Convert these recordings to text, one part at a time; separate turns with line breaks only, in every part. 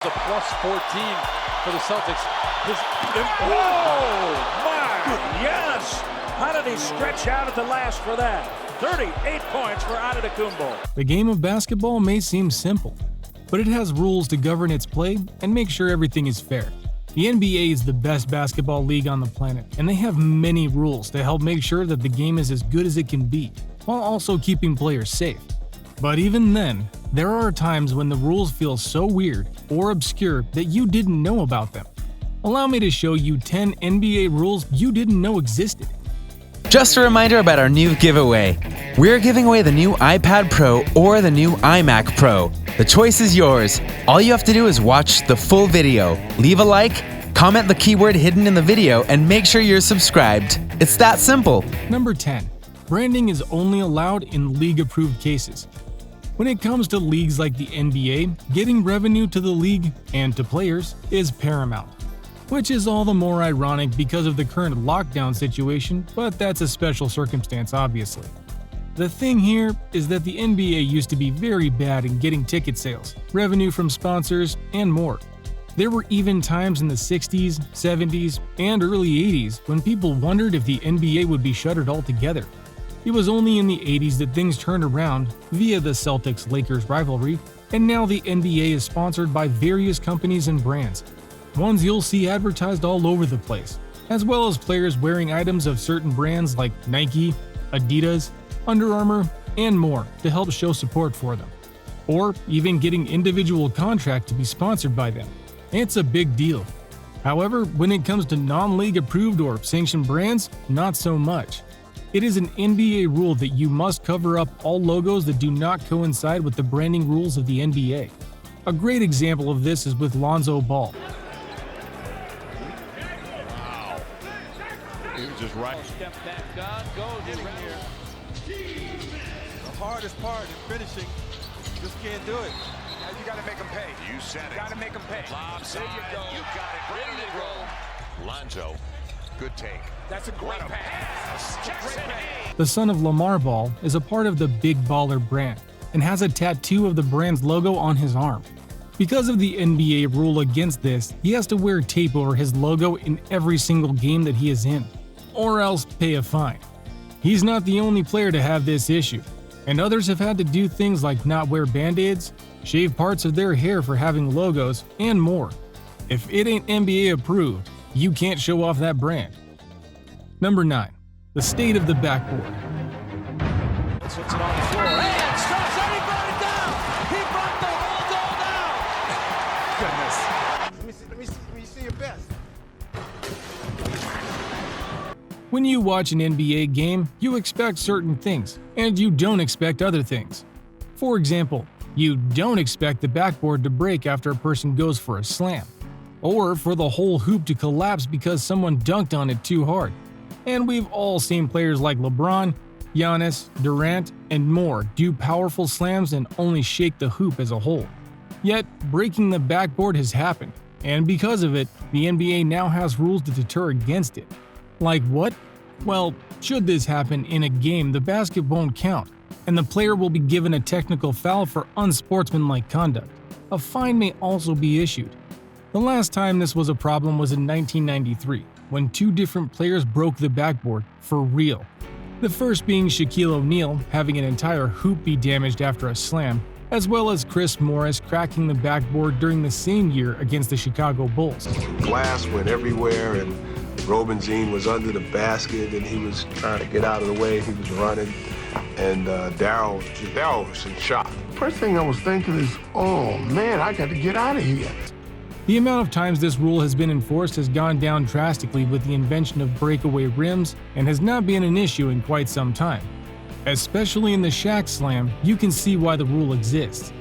The plus 14 for the Celtics.
Oh, my, yes! How did he stretch out at the last for that? 38 points for Antetokounmpo.
The game of basketball may seem simple, but it has rules to govern its play and make sure everything is fair. The NBA is the best basketball league on the planet, and they have many rules to help make sure that the game is as good as it can be, while also keeping players safe. But even then, there are times when the rules feel so weird or obscure that you didn't know about them. Allow me to show you 10 NBA rules you didn't know existed.
Just a reminder about our new giveaway. We're giving away the new iPad Pro or the new iMac Pro. The choice is yours. All you have to do is watch the full video, leave a like, comment the keyword hidden in the video, and make sure you're subscribed. It's that simple.
Number 10. Branding is only allowed in league-approved cases. When it comes to leagues like the NBA, getting revenue to the league and to players is paramount. Which is all the more ironic because of the current lockdown situation, but that's a special circumstance, obviously. The thing here is that the NBA used to be very bad in getting ticket sales, revenue from sponsors, and more. There were even times in the 60s, 70s, and early 80s when people wondered if the NBA would be shuttered altogether. It was only in the 80s that things turned around via the Celtics-Lakers rivalry, and now the NBA is sponsored by various companies and brands. Ones you'll see advertised all over the place, as well as players wearing items of certain brands like Nike, Adidas, Under Armour, and more to help show support for them. Or even getting individual contract to be sponsored by them. It's a big deal. However, when it comes to non-league approved or sanctioned brands, not so much. It is an NBA rule that you must cover up all logos that do not coincide with the branding rules of the NBA. A great example of this is with Lonzo Ball.
Wow. He was just right.
Step back, gun, goes in here.
The hardest part is finishing. Just can't do it. Now you got to make them pay.
You said it.
Got to make them pay.
Lob side.
There you go.
You got it. Ready to go. Lonzo. Good take.
That's a great pass.
Jackson.
The son of Lamar Ball is a part of the Big Baller brand and has a tattoo of the brand's logo on his arm. Because of the NBA rule against this, he has to wear tape over his logo in every single game that he is in, or else pay a fine. He's not the only player to have this issue, and others have had to do things like not wear band-aids, shave parts of their hair for having logos, and more. If it ain't NBA approved, you can't show off that brand. Number 9. The state of the backboard.
Hits it on the floor. And stops and he brought it down. He brought the whole goal down.
Goodness. Let me see your best.
When you watch an NBA game, you expect certain things, and you don't expect other things. For example, you don't expect the backboard to break after a person goes for a slam, or for the whole hoop to collapse because someone dunked on it too hard. And we've all seen players like LeBron, Giannis, Durant, and more do powerful slams and only shake the hoop as a whole. Yet, breaking the backboard has happened, and because of it, the NBA now has rules to deter against it. Like what? Well, should this happen in a game, the basket won't count, and the player will be given a technical foul for unsportsmanlike conduct. A fine may also be issued. The last time this was a problem was in 1993, when 2 different players broke the backboard for real. The first being Shaquille O'Neal having an entire hoop be damaged after a slam, as well as Chris Morris cracking the backboard during the same year against the Chicago Bulls.
Glass went everywhere, and Robinson was under the basket, and he was trying to get out of the way. He was running, and Darryl was in shock. First thing I was thinking is, oh man, I got to get out of here.
The amount of times this rule has been enforced has gone down drastically with the invention of breakaway rims and has not been an issue in quite some time. Especially in the Shaq Slam, you can see why the rule exists.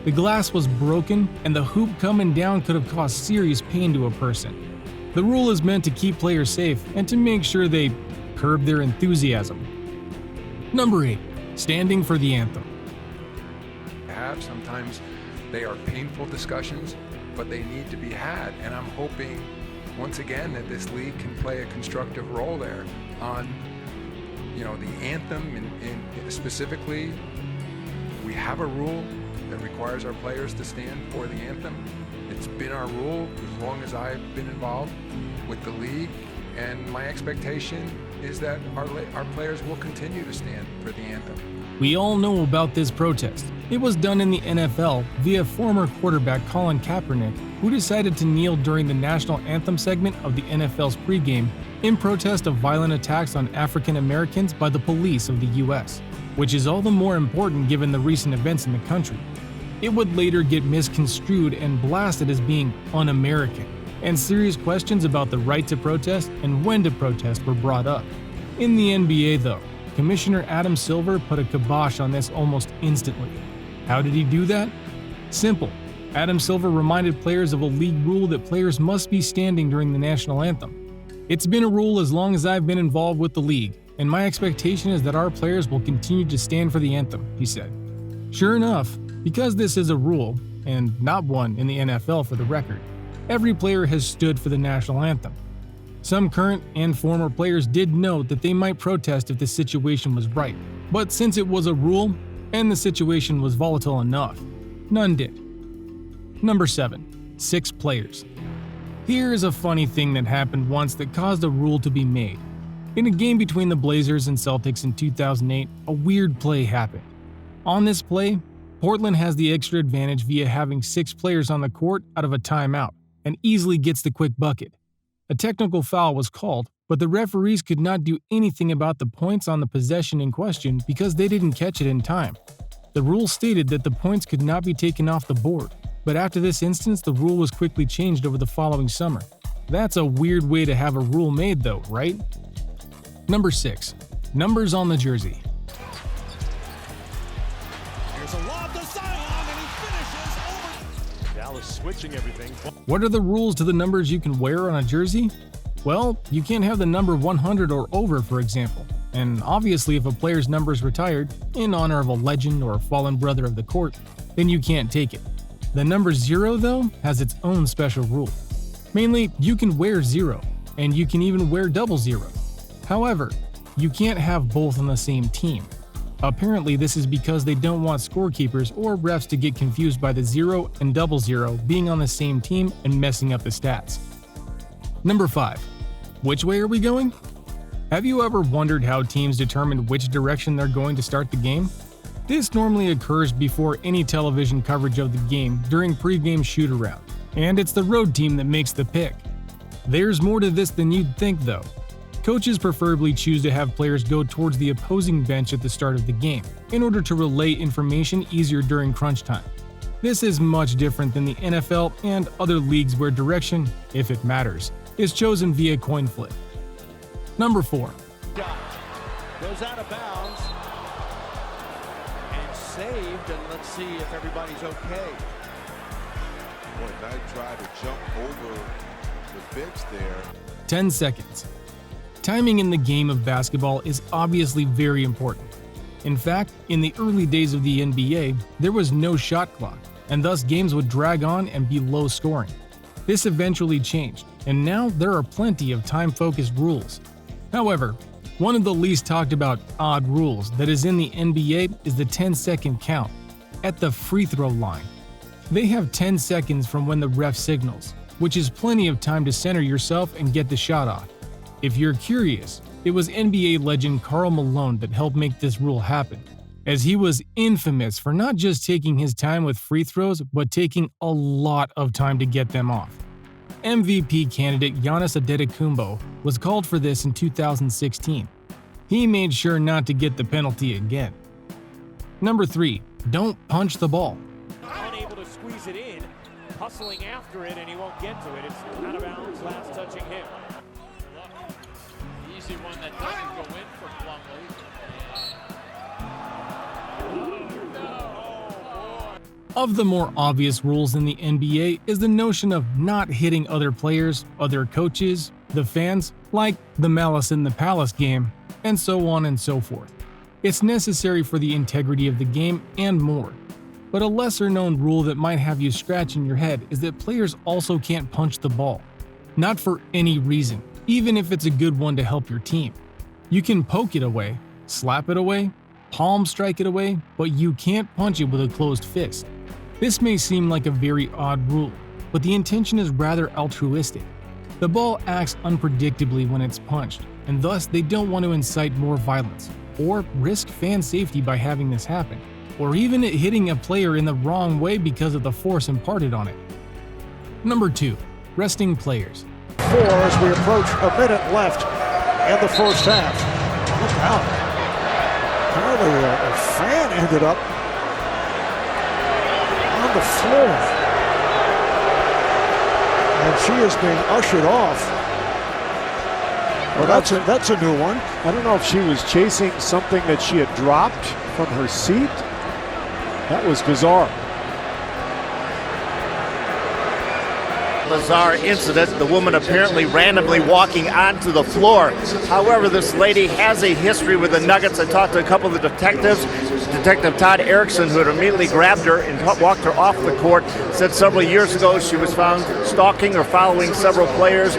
The glass was broken, and the hoop coming down could have caused serious pain to a person. The rule is meant to keep players safe and to make sure they curb their enthusiasm. Number 8. Standing for the anthem.
Sometimes they are painful discussions, but they need to be had, and I'm hoping once again that this league can play a constructive role there on the anthem and specifically. We have a rule that requires our players to stand for the anthem. It's been our rule as long as I've been involved with the league, and my expectation is that our players will continue to stand for the anthem.
We all know about this protest. It was done in the NFL via former quarterback Colin Kaepernick, who decided to kneel during the national anthem segment of the NFL's pregame in protest of violent attacks on African Americans by the police of the US, which is all the more important given the recent events in the country. It would later get misconstrued and blasted as being un-American, and serious questions about the right to protest and when to protest were brought up. In the NBA though, Commissioner Adam Silver put a kibosh on this almost instantly. How did he do that? Simple. Adam Silver reminded players of a league rule that players must be standing during the national anthem. It's been a rule as long as I've been involved with the league, and my expectation is that our players will continue to stand for the anthem, he said. Sure enough, because this is a rule, and not one in the NFL for the record, every player has stood for the national anthem. Some current and former players did note that they might protest if the situation was right, but since it was a rule and the situation was volatile enough, none did. Number 7. 6 players. Here is a funny thing that happened once that caused a rule to be made. In a game between the Blazers and Celtics in 2008, a weird play happened. On this play, Portland has the extra advantage via having 6 players on the court out of a timeout, and easily gets the quick bucket. A technical foul was called, but the referees could not do anything about the points on the possession in question because they didn't catch it in time. The rule stated that the points could not be taken off the board, but after this instance, the rule was quickly changed over the following summer. That's a weird way to have a rule made though, right? Number 6. Numbers on the jersey.
Here's a lob to Zion, and he finishes over. Dallas switching everything.
What are the rules to the numbers you can wear on a jersey? Well, you can't have the number 100 or over, for example. And obviously, if a player's number is retired, in honor of a legend or a fallen brother of the court, then you can't take it. The number 0, though, has its own special rule. Mainly, you can wear 0, and you can even wear 00. However, you can't have both on the same team. Apparently, this is because they don't want scorekeepers or refs to get confused by the 0 and 00 being on the same team and messing up the stats. Number 5. Which way are we going? Have you ever wondered how teams determine which direction they're going to start the game? This normally occurs before any television coverage of the game during pre-game shoot-around, and it's the road team that makes the pick. There's more to this than you'd think though. Coaches preferably choose to have players go towards the opposing bench at the start of the game, in order to relay information easier during crunch time. This is much different than the NFL and other leagues where direction, if it matters, is chosen via coin flip. Number 4.
Goes out of bounds and saved, and let's see if everybody's okay.
Boy, nice try to jump over the bench there.
10 seconds. Timing in the game of basketball is obviously very important. In fact, in the early days of the NBA, there was no shot clock, and thus games would drag on and be low scoring. This eventually changed, and now there are plenty of time-focused rules. However, one of the least talked about odd rules that is in the NBA is the 10-second count, at the free throw line. They have 10 seconds from when the ref signals, which is plenty of time to center yourself and get the shot off. If you're curious, it was NBA legend Karl Malone that helped make this rule happen, as he was infamous for not just taking his time with free throws, but taking a lot of time to get them off. MVP candidate Giannis Antetokounmpo was called for this in 2016. He made sure not to get the penalty again. Number 3. Don't punch the ball.
Unable to squeeze it in, hustling after it, and he won't get to it. It's out of bounds, last touching him.
Easy one that doesn't go in for Plumlee.
Of the more obvious rules in the NBA is the notion of not hitting other players, other coaches, the fans, like the Malice in the Palace game, and so on and so forth. It's necessary for the integrity of the game and more. But a lesser known rule that might have you scratching your head is that players also can't punch the ball. Not for any reason, even if it's a good one to help your team. You can poke it away, slap it away, palm strike it away, but you can't punch it with a closed fist. This may seem like a very odd rule, but the intention is rather altruistic. The ball acts unpredictably when it's punched, and thus they don't want to incite more violence, or risk fan safety by having this happen, or even it hitting a player in the wrong way because of the force imparted on it. Number 2. Resting players.
4 as we approach a minute left in the first half. Look out. Apparently a fan ended up on the floor. And she is being ushered off. Well, that's a new one.
I don't know if she was chasing something that she had dropped from her seat. That was bizarre.
Bizarre incident, the woman apparently randomly walking onto the floor. However, this lady has a history with the Nuggets. I talked to a couple of the detectives. Detective Todd Erickson, who had immediately grabbed her and walked her off the court, said several years ago she was found stalking or following several players.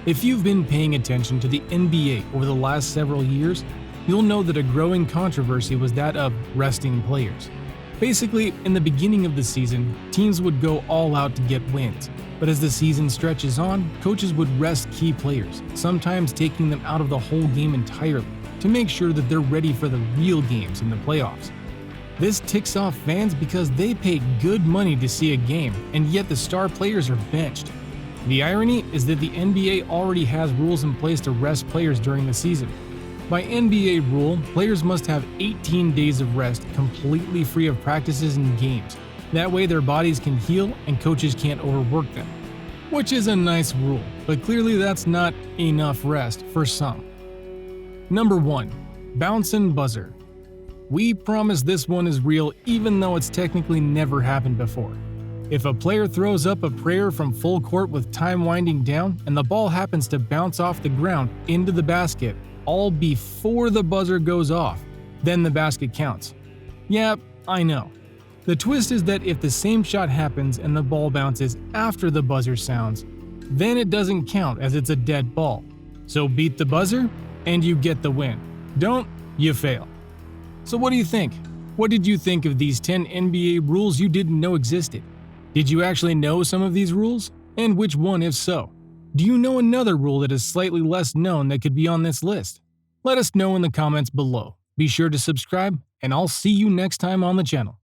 If you've been paying attention to the NBA over the last several years, you'll know that a growing controversy was that of resting players. Basically, in the beginning of the season, teams would go all out to get wins. But as the season stretches on, coaches would rest key players, sometimes taking them out of the whole game entirely, to make sure that they're ready for the real games in the playoffs. This ticks off fans because they pay good money to see a game, and yet the star players are benched. The irony is that the NBA already has rules in place to rest players during the season. By NBA rule, players must have 18 days of rest completely free of practices and games. That way their bodies can heal and coaches can't overwork them. Which is a nice rule, but clearly that's not enough rest for some. Number 1. Bouncin' buzzer. We promise this one is real even though it's technically never happened before. If a player throws up a prayer from full court with time winding down and the ball happens to bounce off the ground into the basket all before the buzzer goes off, then the basket counts. Yeah, I know. The twist is that if the same shot happens and the ball bounces after the buzzer sounds, then it doesn't count as it's a dead ball. So beat the buzzer and you get the win. Don't, you fail. So what do you think? What did you think of these 10 NBA rules you didn't know existed? Did you actually know some of these rules? And which one if so? Do you know another rule that is slightly less known that could be on this list? Let us know in the comments below. Be sure to subscribe, and I'll see you next time on the channel.